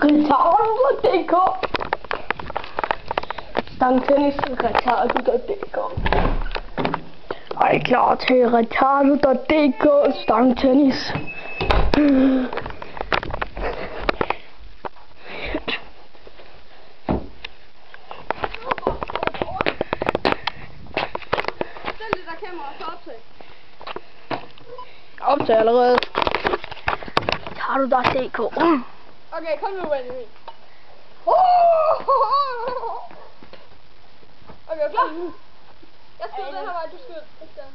Retardo.dk. Stangtennis Retardo.dk. Er I klar til Retardo.dk stangtennis? Optag allerede. Retardo.dk. Okay, kom nu, Benjamin. Okay, klar? Jeg skyder den her vej, du skyder den der.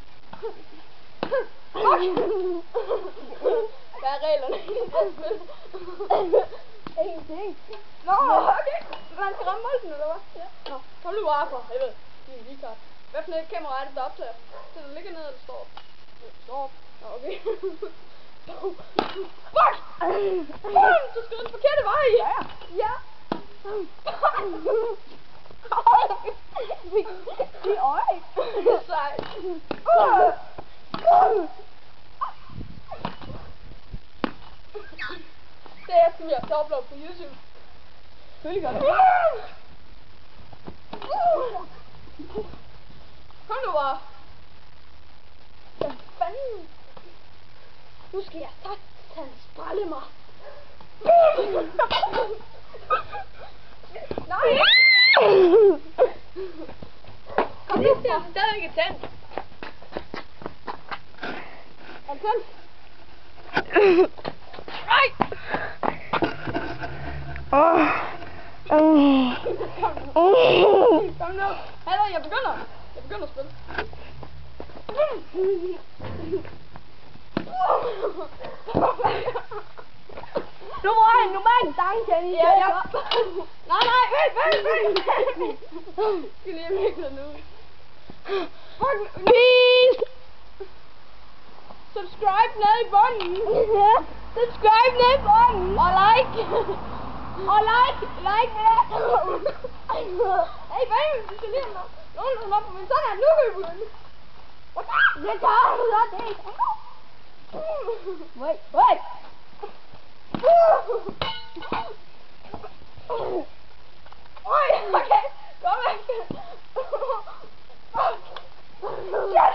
Hvad er reglerne i det spil? Ingenting. Nå, okay. Man skal ramme bolden, eller hvad? Ja. Nå, kom nu bare for helvede. Din vikart. Hvad for et kamera er det, der optager? Så den ligger ned, eller står op? Står op. Nå, okay. Fuck! Du skød den forkerte vej! Ja. Ja. Det er øje. Sejt. Det er sådan, jeg skal uploade på YouTube. Selvfølgelig gør det. Kom nu bare. Hvad fanden? Nu skal jeg satans sprælle mig. Nej! Kom nu, der er stadig ikke tændt. Er det tændt? Nej! Kom nu. Hallo, jeg begynder at spille. Nu må han nu bare en stangtennis. Ja. Nej, vent. Skal lige mikse nu. Peace. Subscribe nede i bunden. Ja. Subscribe ned i bunden. Og like. Like det. Hey, baby, du skal lige have nogen op på min sådan her. Nu kan vi begynde. Det tager du så det. Wait. Oj, okay. Kom væk. Shit.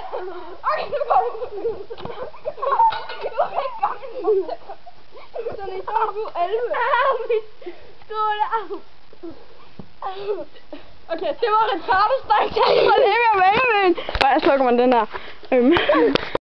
Okay, nu går du. Sådan i du 11. Mit skål af. Okay, det var retardestang. Og det er Benjamin. Og jeg slukker man den her.